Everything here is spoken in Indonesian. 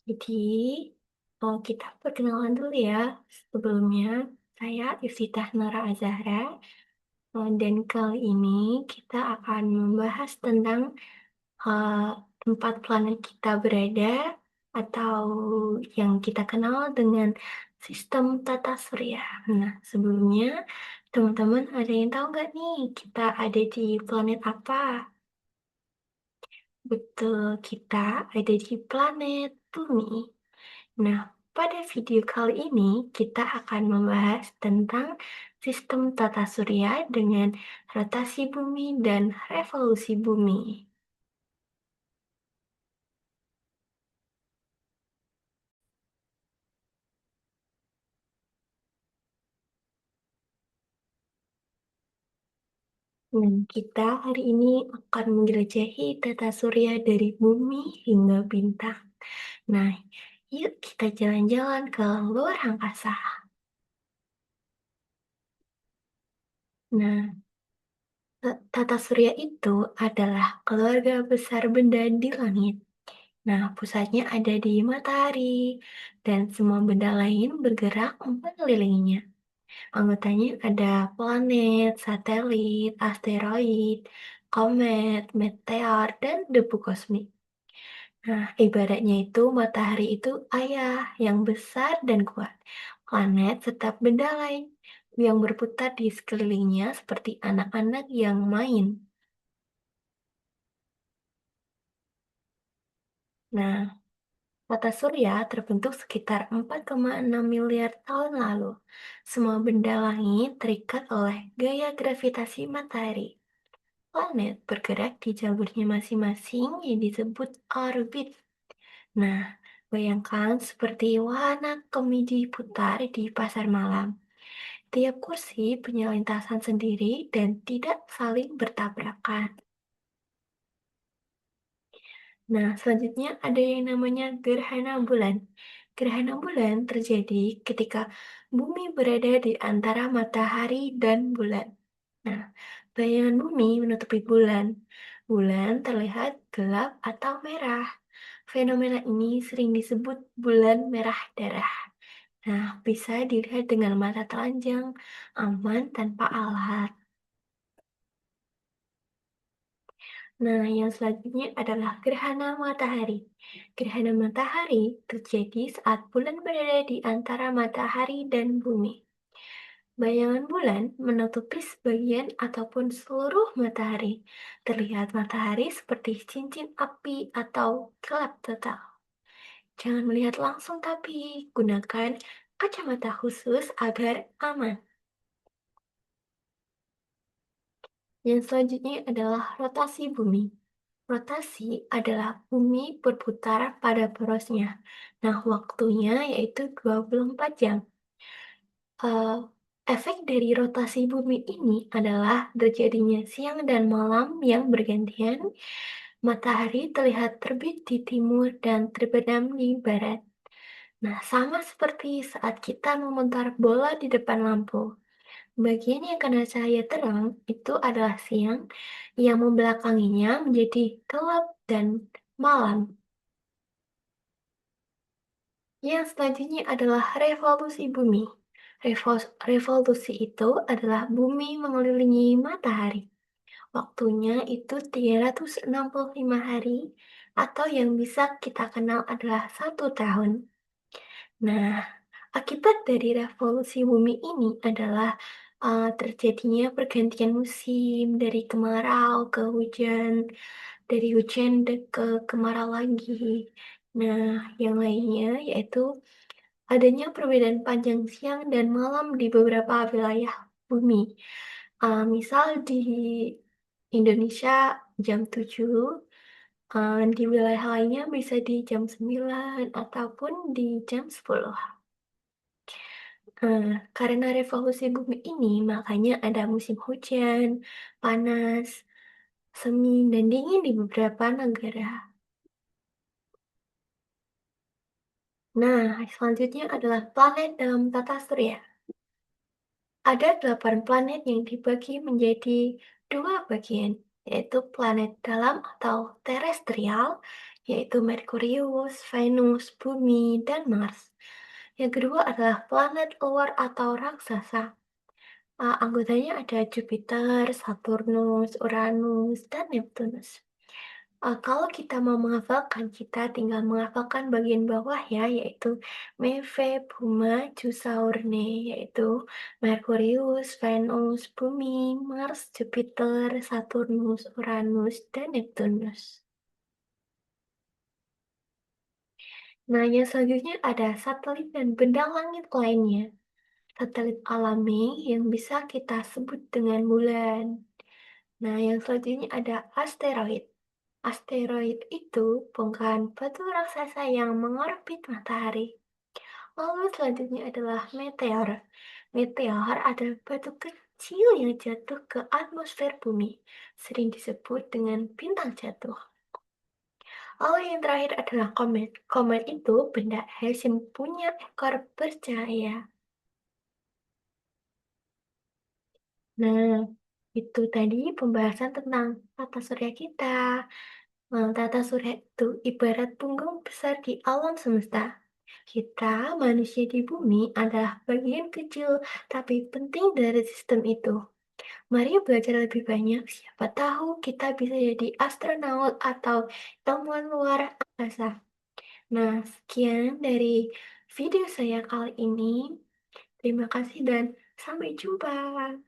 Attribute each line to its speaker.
Speaker 1: Jadi, kita perkenalan dulu ya. Sebelumnya, saya Iftitah Nora Azahra, dan kali ini kita akan membahas tentang eee, tempat planet kita berada atau yang kita kenal dengan sistem tata surya. Nah, sebelumnya teman-teman ada yang tahu nggak nih kita ada di planet apa? Betul, kita ada di planet Bumi. Nah, pada video kali ini kita akan membahas tentang sistem tata surya dengan rotasi bumi dan revolusi bumi. Nah, kita hari ini akan menjelajahi tata surya dari bumi hingga bintang. Nah, yuk kita jalan-jalan ke luar angkasa. Nah, tata surya itu adalah keluarga besar benda di langit. Nah, pusatnya ada di matahari, dan semua benda lain bergerak mengelilinginya. Anggotanya ada planet, satelit, asteroid, komet, meteor, dan debu kosmik. Nah, ibaratnya itu matahari itu ayah yang besar dan kuat. Planet tetap benda lain yang berputar di sekelilingnya seperti anak-anak yang main. Nah, tata surya terbentuk sekitar 4,6 miliar tahun lalu. Semua benda langit terikat oleh gaya gravitasi matahari. Planet bergerak di jalurnya masing-masing yang disebut orbit. Nah, bayangkan seperti wahana komedi putar di pasar malam. Tiap kursi punya lintasan sendiri dan tidak saling bertabrakan. Nah, selanjutnya ada yang namanya gerhana bulan. Gerhana bulan terjadi ketika bumi berada di antara matahari dan bulan. Nah, bayangan bumi menutupi bulan. Bulan terlihat gelap atau merah. Fenomena ini sering disebut bulan merah darah. Nah, bisa dilihat dengan mata telanjang, aman tanpa alat. Nah, yang selanjutnya adalah gerhana matahari. Gerhana matahari terjadi saat bulan berada di antara matahari dan bumi. Bayangan bulan menutupi sebagian ataupun seluruh matahari. Terlihat matahari seperti cincin api atau gelap total. Jangan melihat langsung tapi gunakan kacamata khusus agar aman. Yang selanjutnya adalah rotasi bumi. Rotasi adalah bumi berputar pada porosnya. Nah, waktunya yaitu 24 jam. Eh, efek dari rotasi bumi ini adalah terjadinya siang dan malam yang bergantian. Matahari terlihat terbit di timur dan terbenam di barat. Nah, sama seperti saat kita memutar bola di depan lampu. Bagian yang kena cahaya terang itu adalah siang, yang membelakanginya menjadi gelap dan malam. Yang selanjutnya adalah revolusi bumi. Revolusi itu adalah bumi mengelilingi matahari. Waktunya itu 365 hari, atau yang bisa kita kenal adalah 1 tahun. Nah, akibat dari revolusi bumi ini adalah terjadinya pergantian musim dari kemarau ke hujan, dari hujan ke kemarau lagi. Nah, yang lainnya yaitu adanya perbedaan panjang siang dan malam di beberapa wilayah bumi. Misal di Indonesia jam 7, di wilayah lainnya bisa di jam 9 ataupun di jam 10. Karena revolusi bumi ini, makanya ada musim hujan, panas, semi, dan dingin di beberapa negara. Nah, selanjutnya adalah planet dalam tata surya. Ada 8 planet yang dibagi menjadi dua bagian, yaitu planet dalam atau terestrial yaitu Merkurius, Venus, Bumi, dan Mars. Yang kedua adalah planet luar atau raksasa. Anggotanya ada Jupiter, Saturnus, Uranus, dan Neptunus. Kalau kita mau menghafalkan, kita tinggal menghafalkan bagian bawah ya, yaitu Meve, Buma, Jusaurne, yaitu Merkurius, Venus, Bumi, Mars, Jupiter, Saturnus, Uranus, dan Neptunus. Nah, yang selanjutnya ada satelit dan benda langit lainnya. Satelit alami yang bisa kita sebut dengan bulan. Nah, yang selanjutnya ada asteroid. Asteroid itu bongkahan batu raksasa yang mengorbit matahari. Lalu selanjutnya adalah meteor. Meteor adalah batu kecil yang jatuh ke atmosfer bumi, sering disebut dengan bintang jatuh. Lalu yang terakhir adalah komet. Komet itu benda es yang punya ekor bercahaya. Nah, itu tadi pembahasan tentang tata surya kita. Tata surya itu ibarat punggung besar di alam semesta. Kita, manusia di bumi, adalah bagian kecil tapi penting dari sistem itu. Mari belajar lebih banyak, siapa tahu kita bisa jadi astronot atau ilmuwan luar angkasa. Nah, sekian dari video saya kali ini. Terima kasih dan sampai jumpa.